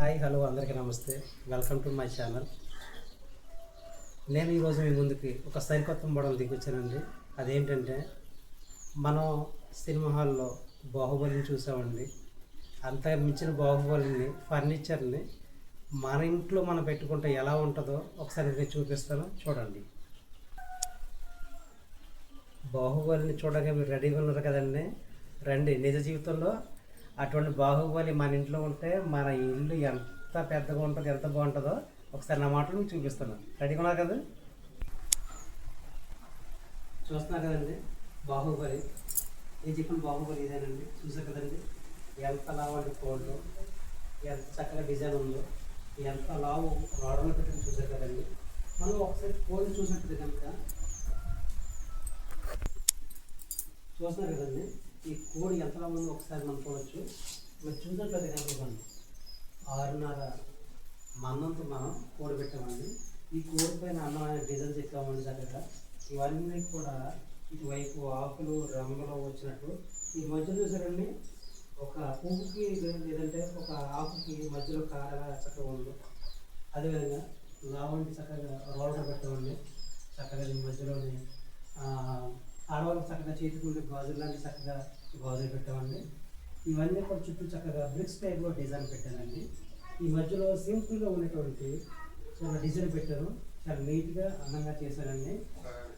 Hi hello అందరికీ నమస్తే. Welcome to my channel. నేను ఈరోజు మీ ముందుకి ఒక సరికొత్త మోడల్ దిగొచ్చానండి. అదేంటంటే మనం సినిమా హాల్లో బాహుబలిని చూసామండి. అంత మించిన బాహుబలిని ఫర్నిచర్ని మన ఇంట్లో మనం పెట్టుకుంటే ఎలా ఉంటుందో ఒకసారి నేను చూపిస్తాను, చూడండి. బాహుబలిని చూడగా మీరు రెడీగా ఉన్నారు కదండి. రండి, నిజ జీవితంలో అటువంటి బాహుబలి మన ఇంట్లో ఉంటే మన ఇల్లు ఎంత పెద్దగా ఉంటుందో, ఎంత బాగుంటుందో ఒకసారి నా మాటలు మీకు చూపిస్తాను. రెడీగా ఉన్నారు కదా? చూస్తున్నారు కదండి బాహుబలి. నేను చెప్పిన బాహుబలి ఇదేనండి. చూసారు కదండి ఎంత లావు అంటే కోళ్ళు, ఎంత చక్కగా డిజైన్ ఉందో, ఎంత లావు రాడలో పెట్టుకుని చూసారు కదండి. మనం ఒకసారి కోళ్ళు చూసినట్టు కనుక చూస్తున్నారు కదండి. ఈ కోడి ఎంతలా ఉందో ఒకసారి మనం చూడవచ్చు. మీరు చూసినట్లయితే కనుకోండి 6.5 మందంతో మనం కోడి పెట్టామండి. ఈ కోడి పైన అన్నమైన డిజైన్స్ ఎక్కామండి చక్కగా. ఇవన్నీ కూడా ఇటువైపు ఆకులు రంగులో వచ్చినట్టు ఈ మధ్యలో చూసారండి ఒక పువ్వుకి లేదంటే ఒక ఆకుకి మధ్యలో కారగా చక్కగా ఉంది. అదేవిధంగా లావంటి చక్కగా రోలర్ పెట్టామండి. చక్కగా ఈ మధ్యలోని ఆడవాళ్ళకి చక్కగా చేతికుండే గాజులు లాంటి చక్కగా గాజులు పెట్టామండి. ఇవన్నీ కూడా చుట్టూ చక్కగా బ్రిక్స్ టైప్లో డిజైన్ పెట్టానండి. ఈ మధ్యలో సింపుల్గా ఉన్నటువంటి చాలా డిజైన్ పెట్టాను. చాలా నీట్గా అందంగా చేశానండి.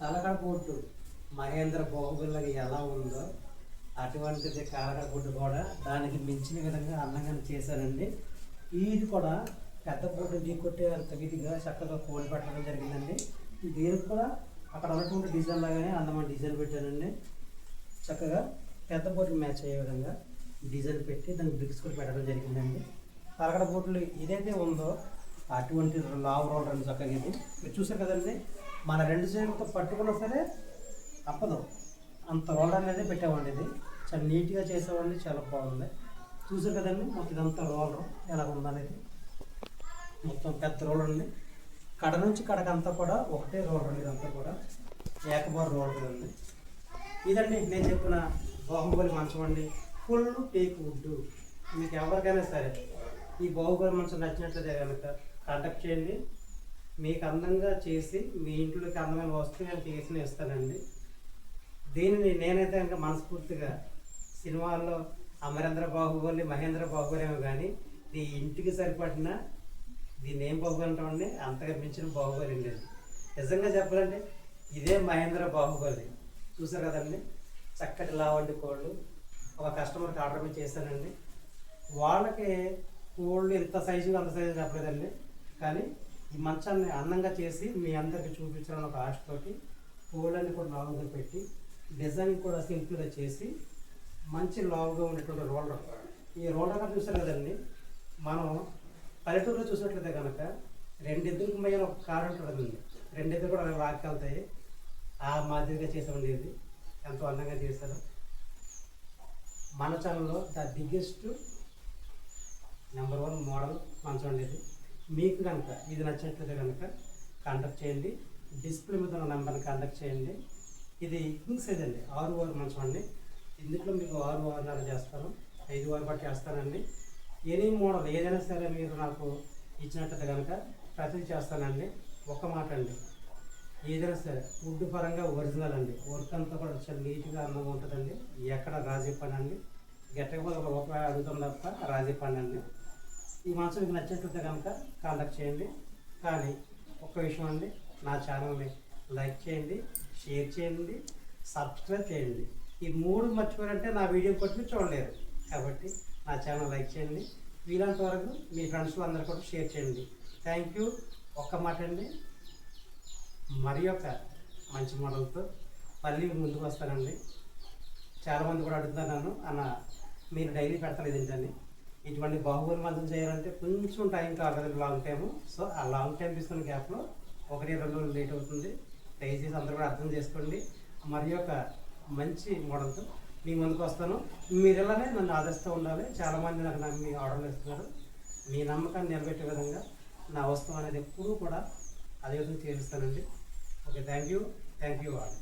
తలకాడ బోర్డు మహేంద్ర బాహుబలి ఎలా ఉందో అటువంటిది కాలకాడ బోర్డు కూడా దానికి మించిన విధంగా అందంగా చేశానండి. ఇది కూడా పెద్ద బోర్డు ఢీ కొట్టే అంత విధిగా చక్కగా కోడి పెట్టడం జరిగిందండి. దీనికి కూడా అక్కడ ఉన్నటువంటి డిజైన్ లాగానే అందమైన డిజైన్ పెట్టానండి. చక్కగా పెద్ద బోట్లు మ్యాచ్ అయ్యే విధంగా డిజైన్ పెట్టి దానికి బ్రిక్స్ కూడా పెట్టడం జరిగిందండి. తలకడ బోట్లు ఏదైతే ఉందో అటువంటి లావు రోలర్ అని చక్కగా ఇది మీరు చూసారు కదండి. మన 2 చేతులతో పట్టుకున్నా సరే అప్పదు అంత రోలర్ అనేది పెట్టామండి. ఇది చాలా నీట్గా చేసామండి, చాలా బాగుంది. చూసారు కదండి మొత్తం ఇదంతా రోలర్ ఎలా ఉందనేది. మొత్తం పెద్ద రోలర్ ఉంది. కడ నుంచి కడకంతా కూడా ఒకటే రోలర్. ఇదంతా కూడా ఏకబార్ రోలర్ ఉంది. ఇదండి నేను చెప్పిన బాహుబలి మంచం అండి. Full teak wood. మీకు ఎవరికైనా సరే ఈ బాహుబలి మంచం నచ్చినట్లయితే కనుక కాంటాక్ట్ చేయండి. మీకు అందంగా చేసి మీ ఇంట్లోకి అందమైన వస్తువు నేను చేసి ఇస్తానండి. దీనిని నేనైతే కనుక మనస్ఫూర్తిగా సినిమాల్లో అమరేంద్ర బాహుబలి మహేంద్ర బాహుబలి ఏమో కానీ ఈ ఇంటికి సరిపడిన దీన్ని ఏం బాహుబలి అంటామండి, అంతగా మించిన బాహుబలి లేదు. నిజంగా చెప్పాలంటే ఇదే మహేంద్ర బాహుబలి. చూసారు కదండి చక్కటి లావంటి కోళ్ళు ఒక కస్టమర్కి ఆర్డర్ మీద చేశానండి. వాళ్ళకి కోళ్ళు ఎంత సైజుగా అంత సైజు చెప్పలేదండి, కానీ ఈ మంచాన్ని అందంగా చేసి మీ అందరికీ చూపించాలని ఒక ఆశతోటి కోళ్ళని కూడా లావుగా పెట్టి డిజైన్ కూడా సింపుల్గా చేసి మంచి లావుగా ఉండేటువంటి రోలర్. ఈ రోలర్ కూడా చూసారు కదండి. మనం పల్లెటూరులో చూసినట్లయితే కనుక 2 ఎద్దులకు మధ్యన ఒక కారు ఉంటుందండి. 2 ఎద్దులు కూడా లాక్కెళ్తాయి. ఆ మాదిరిగా చేసామండి. ఇది ఎంతో అందంగా చేశారు. మన ఛానల్లో ద బిగ్గెస్ట్ నెంబర్ 1 మోడల్ మంచం అనేది. మీకు కనుక ఇది నచ్చినట్లయితే కనుక కాంటాక్ట్ చేయండి. డిస్ప్లే మీద ఉన్న నెంబర్ని కాంటాక్ట్ చేయండి. ఇది కింగ్ సైజ్ అండి, 6 వారు మంచం అండి. ఇందులో మీకు 6 వారున్నర చేస్తాను, 5 వారు బట్టి చేస్తానండి. ఎనీ మోడల్ ఏదైనా సరే మీరు నాకు ఇచ్చినట్లయితే కనుక ప్రతిదీ చేస్తానండి. ఒక్క మాట అండి, ఏదైనా సరే వుడ్ పరంగా ఒరిజినల్ అండి. వర్క్ అంతా కూడా చాలా నీట్గా అందంగా ఉంటుందండి. ఎక్కడ రాజీ పని అండి, గట్టకపోతే ఒక రూపాయి అడుగుతాం తప్ప రాజీ పని అండి. ఈ మంచం మీకు నచ్చినట్లయితే కనుక కాంటాక్ట్ చేయండి. కానీ ఒక్క విషయం అండి, నా ఛానల్ని లైక్ చేయండి, షేర్ చేయండి, సబ్స్క్రైబ్ చేయండి. ఈ 3 మర్చిపోయారంటే నా వీడియో కొట్టి చూడలేరు. కాబట్టి నా ఛానల్ లైక్ చేయండి. వీలంత వరకు మీ ఫ్రెండ్స్లో అందరూ కూడా షేర్ చేయండి. Thank you. ఒక్క మాట అండి, మరి ఒక మంచి మోడల్తో మళ్ళీ ముందుకు వస్తానండి. చాలామంది కూడా అడుగుతున్నారు నన్ను, అన్న మీరు డైలీ పెడతలేదు ఏంటని. ఇటువంటి బాహుబలి మంచం చేయాలంటే కొంచెం టైం కావాలి, లాంగ్ టైము. సో ఆ లాంగ్ టైం తీసుకున్న గ్యాప్లో 1-2 రోజులు లేట్ అవుతుంది. దయచేసి అందరూ కూడా అర్థం చేసుకోండి. మరి ఒక మంచి మోడల్తో మీ ముందుకు వస్తాను. మీరు ఇలానే నన్ను ఆదరిస్తూ ఉండాలి. చాలామంది నాకు నమ్మి ఆర్డర్లు ఇస్తున్నారు. మీ నమ్మకాన్ని నిలబెట్టే విధంగా నా వస్తువు అనేది ఎప్పుడూ కూడా అదే విధంగా చేరుస్తానండి. Okay, thank you all.